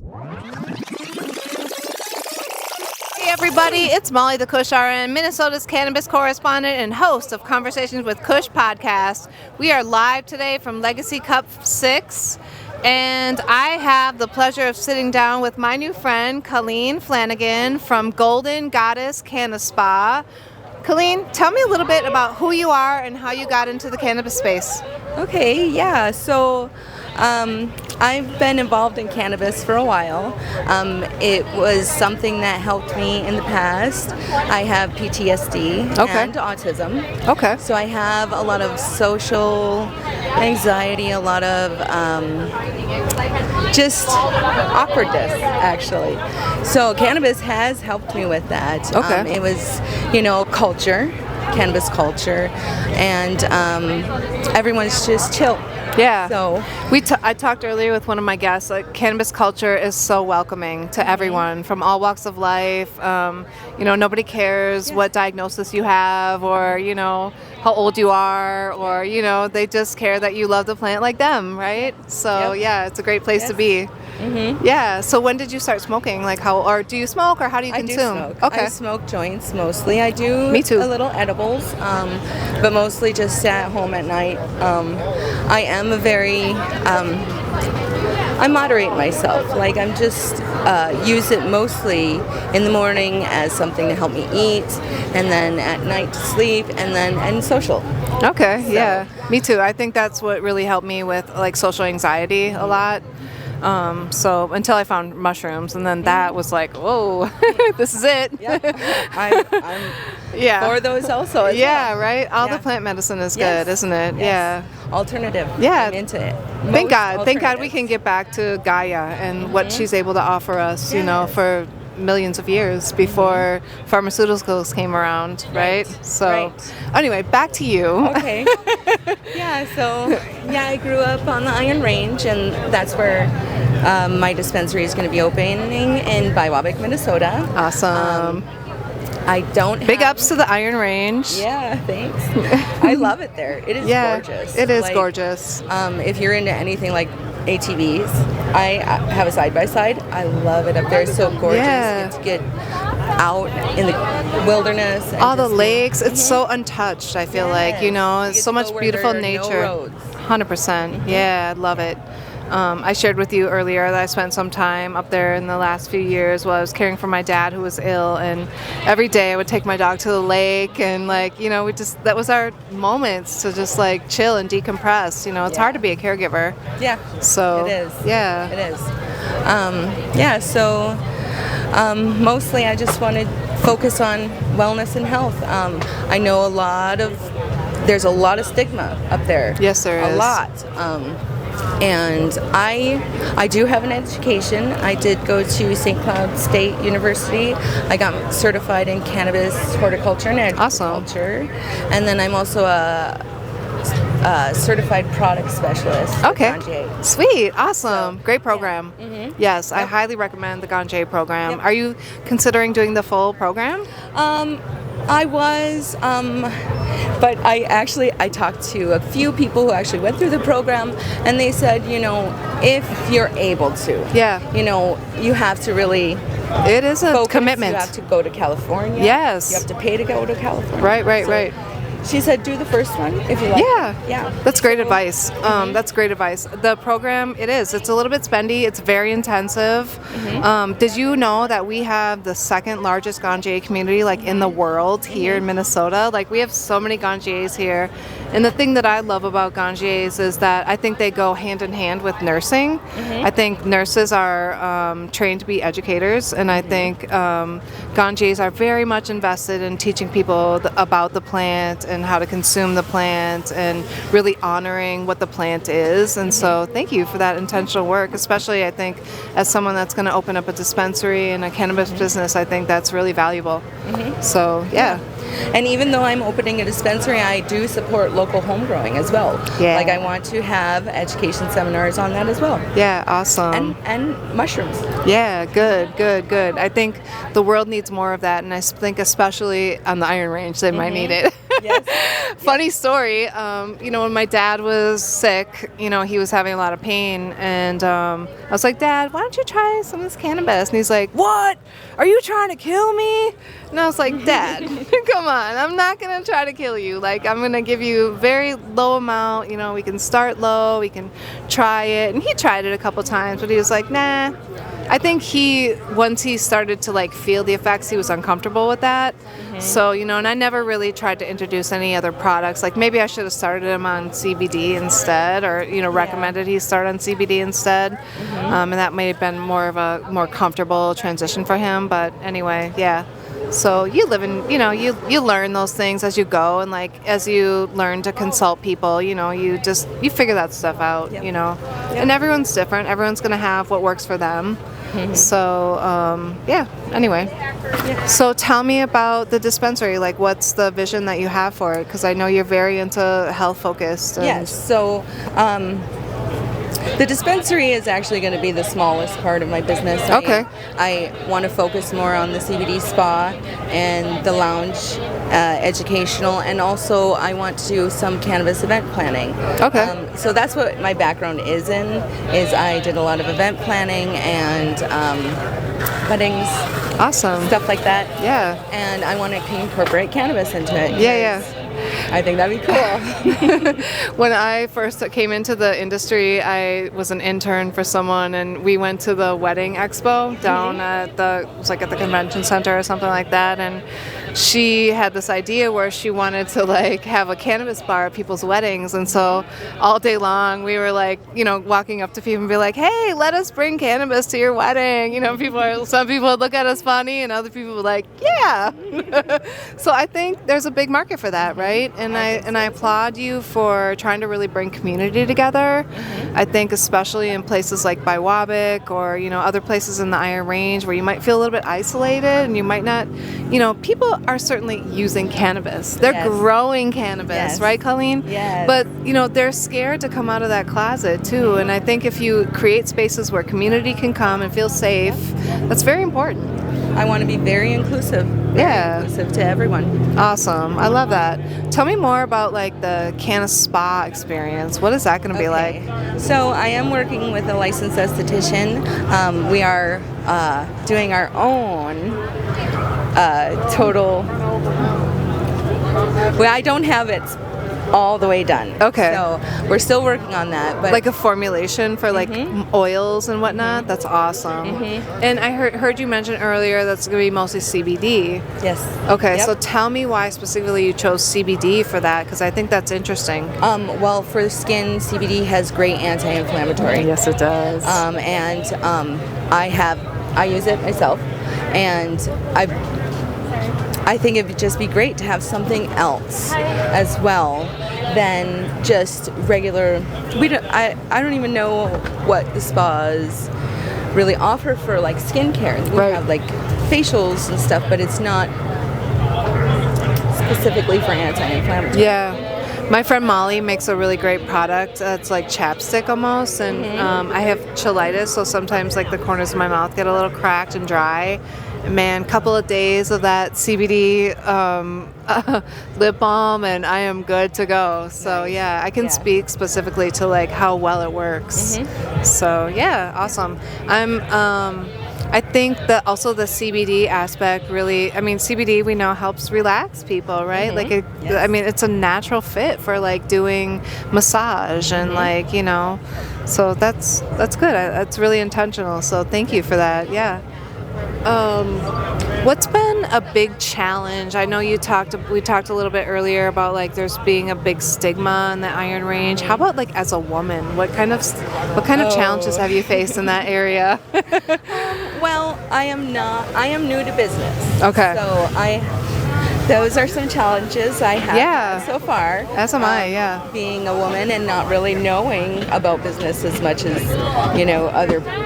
Hey everybody, it's Molly the Kush RN, Minnesota's cannabis correspondent and host of Conversations with Kush podcast. We are live today from Legacy Cup 6, and I have the pleasure of sitting down with my new friend, Colleen Flanagan from Golden Goddess Cannabis Spa. Colleen, tell me a little bit about who you are and how you got into the cannabis space. Okay, yeah, so I've been involved in cannabis for a while. It was something that helped me in the past. I have PTSD and autism. Okay. So I have a lot of social anxiety, a lot of just awkwardness, actually. So cannabis has helped me with that. Okay. It was, cannabis culture, and everyone's just chill. Yeah. So I talked earlier with one of my guests. Like, cannabis culture is so welcoming to everyone from all walks of life. Nobody cares what diagnosis you have, or how old you are, or they just care that you love the plant like them, right? So yeah, it's a great place to be. Mm-hmm. Yeah. So when did you start smoking? Or do you smoke, or how do you consume? I do smoke. Okay. I smoke joints mostly. I do Me too. a little edibles, but mostly just at home at night. I am a very I moderate myself. Like, I'm just use it mostly in the morning as something to help me eat, and then at night to sleep, and social. Okay. So. Yeah. Me too. I think that's what really helped me with social anxiety a lot. So until I found mushrooms, and then that was like, whoa, this is it. Yep. I'm for those also. As well. Right. All the plant medicine is good, isn't it? Yes. Yeah. Alternative. Yeah. I'm into it. Thank God. Thank God we can get back to Gaia and what she's able to offer us, for millions of years before pharmaceuticals came around, right? So anyway, back to you. Okay. I grew up on the Iron Range, and that's where my dispensary is going to be opening in Biwabic, Minnesota. Awesome. I don't Big ups to the Iron Range. Yeah, thanks. I love it there. It is gorgeous. It is gorgeous. If you're into anything like ATVs, I have a side-by-side. I love it up there. It's so gorgeous. Yeah. You get to get out in the wilderness. All the lakes. It's so untouched, I feel like. It's so much beautiful nature. No 100%. Yeah, I love it. I shared with you earlier that I spent some time up there in the last few years while I was caring for my dad who was ill, and every day I would take my dog to the lake, and that was our moments to just chill and decompress. It's hard to be a caregiver. Yeah. So it is. Yeah. It is. Mostly I just want to focus on wellness and health. I know there's a lot of stigma up there. Yes, there is. A lot. And I do have an education. I did go to St. Cloud State University. I got certified in cannabis, horticulture, and agriculture. Awesome. And then I'm also a certified product specialist. Okay. Sweet. Awesome. Great program. Yeah. Mm-hmm. Yes, I highly recommend the Ganja program. Yep. Are you considering doing the full program? I was, but I talked to a few people who actually went through the program, and they said, if you're able to, you have to really It is a focus. commitment. You have to go to California. Yes. You have to pay to go to California. Right. She said, do the first one if you like. Yeah. That's great advice. That's great advice. The program, it's a little bit spendy. It's very intensive. Mm-hmm. Did you know that we have the second largest ganja community in the world here in Minnesota? We have so many ganjas here. And the thing that I love about ganjas is that I think they go hand in hand with nursing. Mm-hmm. I think nurses are trained to be educators, and I think ganjas are very much invested in teaching people about the plant and how to consume the plant and really honoring what the plant is. And so thank you for that intentional work, especially I think as someone that's going to open up a dispensary and a cannabis business. I think that's really valuable. Mm-hmm. So yeah. And even though I'm opening a dispensary, I do support local home growing as well. Yeah. I want to have education seminars on that as well. Yeah, awesome. And mushrooms. Yeah, good. I think the world needs more of that, and I think especially on the Iron Range, they might need it. Yes. Funny story. When my dad was sick, he was having a lot of pain, and I was like, Dad, why don't you try some of this cannabis? And he's like, what? Are you trying to kill me? And I was like, Dad, come on, I'm not gonna try to kill you. Like, I'm gonna give you very low amount. We can start low, we can try it. And he tried it a couple times, but he was like, nah. I think once he started to like feel the effects, he was uncomfortable with that. So, and I never really tried to introduce any other products. Like, maybe I should have started him on CBD instead, or, recommended he start on CBD instead. And that may have been more of a more comfortable transition for him. But anyway, yeah. So you live in, you learn those things as you go, and like as you learn to consult people, you figure that stuff out, And everyone's different. Everyone's going to have what works for them. So, anyway. So tell me about the dispensary. Like, what's the vision that you have for it? Because I know you're very into health focused. Yes. So, the dispensary is actually going to be the smallest part of my business. Okay. I want to focus more on the CBD spa and the lounge educational, and also I want to do some cannabis event planning. Okay. So that's what my background is I did a lot of event planning and weddings. Awesome. Stuff like that. Yeah. And I want to incorporate cannabis into it. Yeah. I think that'd be cool. When I first came into the industry, I was an intern for someone, and we went to the wedding expo down at it was like at the convention center or something like that, and she had this idea where she wanted to like have a cannabis bar at people's weddings. And so all day long we were like, walking up to people and be like, hey, let us bring cannabis to your wedding. Some people would look at us funny, and other people were like, yeah. So I think there's a big market for that, right? And I applaud you for trying to really bring community together. I think especially in places like Biwabik or other places in the Iron Range where you might feel a little bit isolated, and you might not, people are certainly using cannabis. They're growing cannabis, right, Colleen? Yes. But they're scared to come out of that closet too. And I think if you create spaces where community can come and feel safe, that's very important. I want to be very inclusive. Inclusive to everyone. Awesome. I love that. Tell me more about like the cannabis spa experience. What is that going to be like? So I am working with a licensed esthetician. We are doing our own total. Well, I don't have it all the way done. Okay. So we're still working on that. But like a formulation for like oils and whatnot. That's awesome. And I heard you mention earlier that's going to be mostly CBD. Yes. Okay. Yep. So tell me why specifically you chose CBD for that, because I think that's interesting. Well, for the skin, CBD has great anti-inflammatory. Yes, it does. I use it myself, and I think it would just be great to have something else as well than just regular. I don't even know what the spas really offer for like skincare. We have like facials and stuff, but it's not specifically for anti-inflammatory. Yeah. My friend Molly makes a really great product. It's like chapstick almost, and I have cheilitis, so sometimes like the corners of my mouth get a little cracked and dry. Man, couple of days of that CBD lip balm, and I am good to go. So yeah, I can speak specifically to like how well it works. So yeah, awesome. I think that also the CBD aspect really, CBD we know helps relax people, right? Like, it's a natural fit for like doing massage and like, so that's good. That's really intentional. So thank you for that. Yeah. What's been a big challenge? I know we talked a little bit earlier about like there's being a big stigma in the Iron Range. How about like as a woman? What kind of challenges have you faced in that area? Well, I am new to business. Okay. So those are some challenges I have so far. As am I, being a woman and not really knowing about business as much as,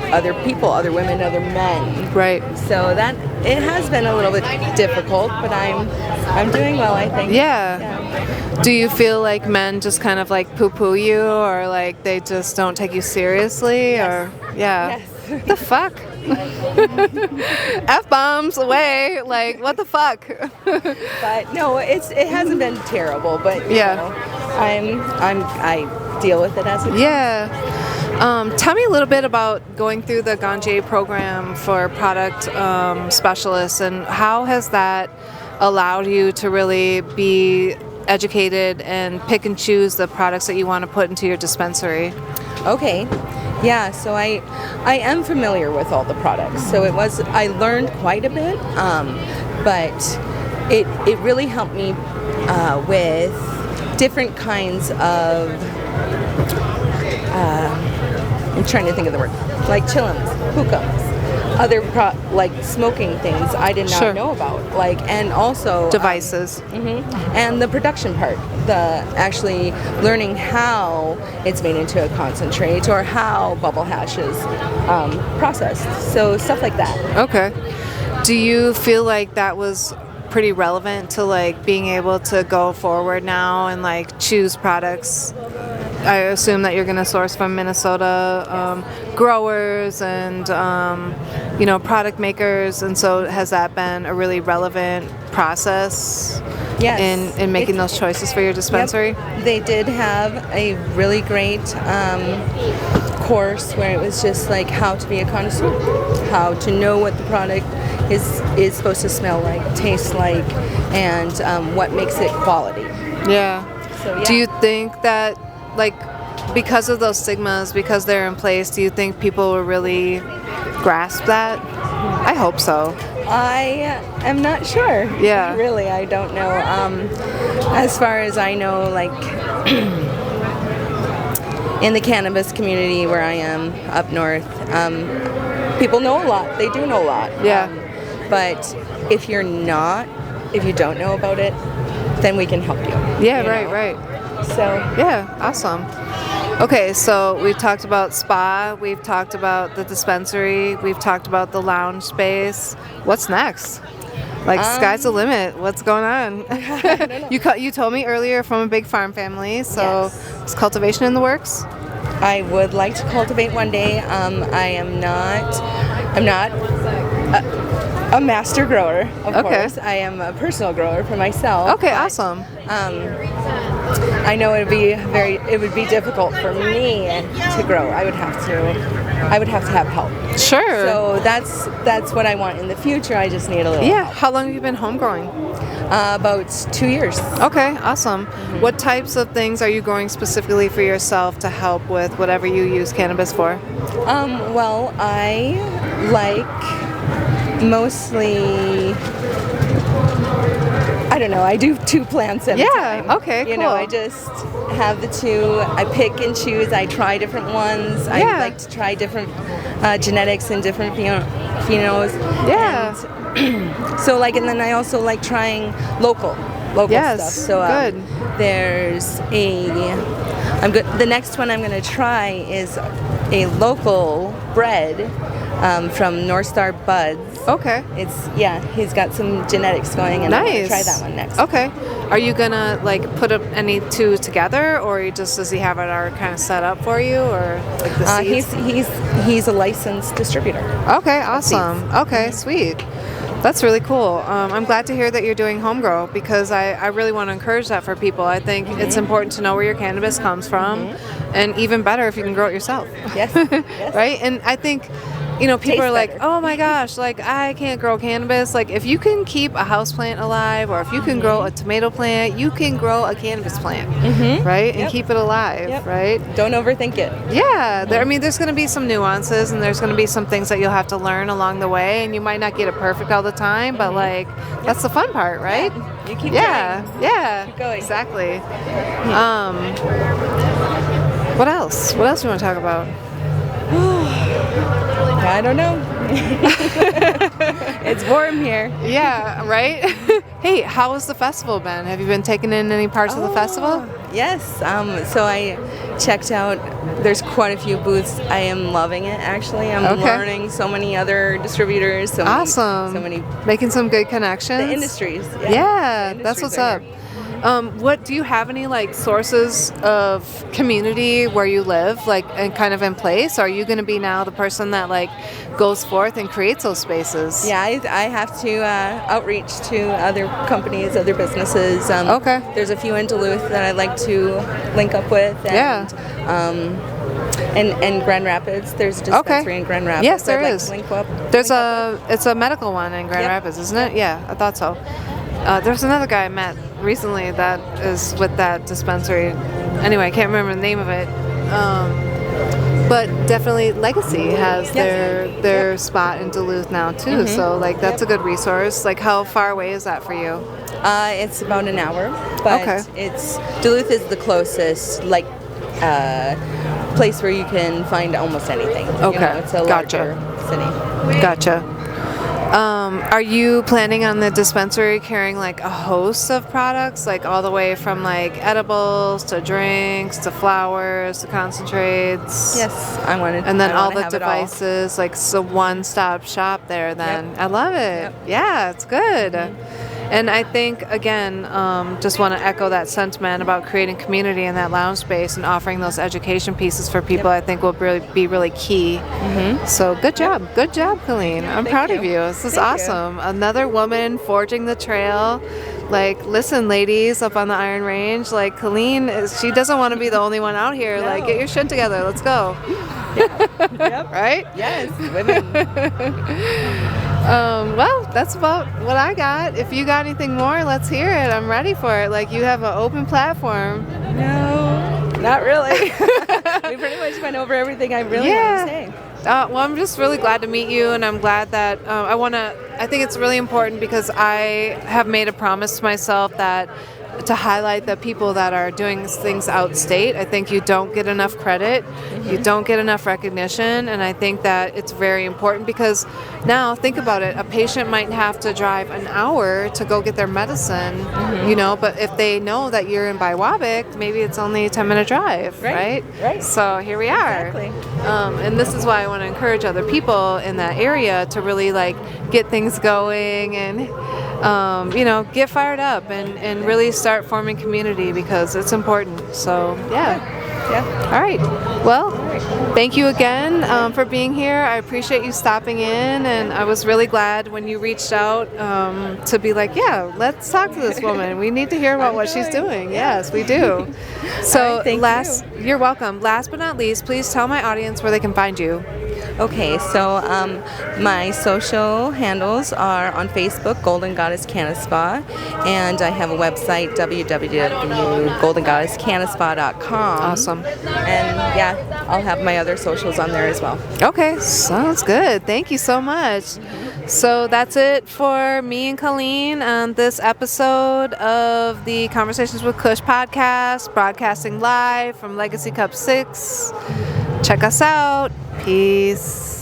other people, other women, other men. Right. So that it has been a little bit difficult, but I'm doing well, I think. Yeah. Do you feel like men just kind of like poo-poo you, or like they just don't take you seriously? Yes. Or yeah. Yes. The fuck? F-bombs away. Like, what the fuck? But no, it hasn't been terrible. But you know, I deal with it as it comes. Yeah. Tell me a little bit about going through the Ganja program for product specialists, and how has that allowed you to really be educated and pick and choose the products that you want to put into your dispensary? Okay. Yeah, so I am familiar with all the products. So I learned quite a bit, but it really helped me with different kinds of, I'm trying to think of the word, like chillums, hookahs, other like smoking things I did not know about, like, and also devices, and the production part, the actually learning how it's made into a concentrate or how bubble hash is processed, so stuff like that. Okay. Do you feel like that was pretty relevant to like being able to go forward now and like choose products? I assume that you're going to source from Minnesota growers and product makers, and so has that been a really relevant process in making those choices for your dispensary? Yep. They did have a really great course where it was just like how to be a connoisseur, how to know what the product is supposed to smell like, taste like, and what makes it quality. Yeah. So, yeah. Do you think that, like, because of those stigmas, because they're in place, do you think people will really grasp that? I hope so. I am not sure. Yeah. Really, I don't know. As far as I know, like, in the cannabis community where I am up north, people know a lot. They do know a lot. Yeah. But if you don't know about it, then we can help you. Yeah, you know? right. So yeah, awesome. Okay, so we've talked about spa, we've talked about the dispensary, we've talked about the lounge space. What's next? Like, sky's the limit. What's going on? You told me earlier from a big farm family, so is cultivation in the works? I would like to cultivate one day. I'm not a master grower, of course. I am a personal grower for myself. Okay, awesome. I know it would be difficult for me to grow. I would have to have help. Sure. So that's what I want in the future. I just need a little help. How long have you been home growing? About 2 years. Okay, awesome. What types of things are you growing specifically for yourself to help with whatever you use cannabis for? Well, I like mostly, I don't know, I do 2 plants at a time. Okay, cool. You know, I just have the 2, I pick and choose, I try different ones. I like to try different genetics and different phenos. Yeah. And so, like, and then I also like trying local stuff. So there's the next one I'm going to try is a local bread from North Star Buds. Okay. He's got some genetics going, and I'm going to try that one next. Okay. Are you gonna like put up any 2 together, or does he have it already kind of set up for you, or like the seeds? He's a licensed distributor. Okay, awesome. Okay, sweet. That's really cool. I'm glad to hear that you're doing home grow, because I really want to encourage that for people. I think it's important to know where your cannabis comes from, and even better if you can grow it yourself. Yes. Right? And I think, people are like, oh my gosh, like, I can't grow cannabis. Like, if you can keep a house plant alive, or if you can grow a tomato plant, you can grow a cannabis plant, right? And keep it alive, right? Don't overthink it. Yeah. There's going to be some nuances, and there's going to be some things that you'll have to learn along the way, and you might not get it perfect all the time, but like, that's the fun part, right? You keep going. Yeah. Keep going. Exactly. What else? What else do you want to talk about? I don't know. It's warm here. Yeah, right? Hey, how has the festival been? Have you been taking in any parts of the festival? Yes. So I checked out, there's quite a few booths. I am loving it, actually. I'm learning so many other distributors. Awesome. So many. Making some good connections. The industries. Yeah, that's what's up. What do you have any like sources of community where you live, like and kind of in place? Are you going to be now the person that like goes forth and creates those spaces? Yeah, I have to outreach to other companies, other businesses. Okay. There's a few in Duluth that I'd like to link up with. And, and Grand Rapids. There's a dispensary in Grand Rapids. Yes, there I'd is. Like to link up. It's a medical one in Grand Rapids, isn't it? Yeah, I thought so. There's another guy I met recently that is with that dispensary. Anyway, I can't remember the name of it. But definitely Legacy has their spot in Duluth now too. So like that's a good resource. Like how far away is that for you? It's about an hour, but Duluth is the closest place where you can find almost anything. Okay, it's a larger city. Gotcha. Are you planning on the dispensary carrying like a host of products, like all the way from like edibles to drinks to flowers to concentrates? Yes, I wanted. And then all the devices, like it's a one-stop shop there. Then I love it. Yeah, it's good. And I think, again, just want to echo that sentiment about creating community in that lounge space and offering those education pieces for people. I think will be really key. So good job. Good job, Colleen. I'm proud of you. This is awesome. Another woman forging the trail. Like, listen, ladies up on the Iron Range, like Colleen, she doesn't want to be the only one out here. No. Like, get your shit together. Let's go. Right? Yes, women. Well, that's about what I got. If you got anything more, let's hear it. I'm ready for it. Like, you have an open platform. No, not really. We pretty much went over everything I really wanted to say. Well, I'm just really glad to meet you, and I'm glad that I think it's really important because I have made a promise to myself that to highlight the people that are doing things outstate. I think you don't get enough credit, you don't get enough recognition, and I think that it's very important because now think about it, a patient might have to drive an hour to go get their medicine, you know, but if they know that you're in Biwabic, maybe it's only a 10-minute drive, right? So here we are. Exactly. And this is why I want to encourage other people in that area to really like get things going and you know, get fired up and really start forming community because it's important. So, yeah. All right. Well, thank you again for being here. I appreciate you stopping in, and I was really glad when you reached out to be like, yeah, let's talk to this woman. We need to hear about what she's doing. Yes, we do. So, you're welcome. Last but not least, please tell my audience where they can find you. Okay, so my social handles are on Facebook, Golden Goddess Cannabis Spa, and I have a website, www.goldengoddesscannabisspa.com. Awesome. And yeah, I'll have my other socials on there as well. Okay, sounds good. Thank you so much. So that's it for me and Colleen on this episode of the Conversations with Kush podcast, broadcasting live from Legacy Cup 6. Check us out. Peace.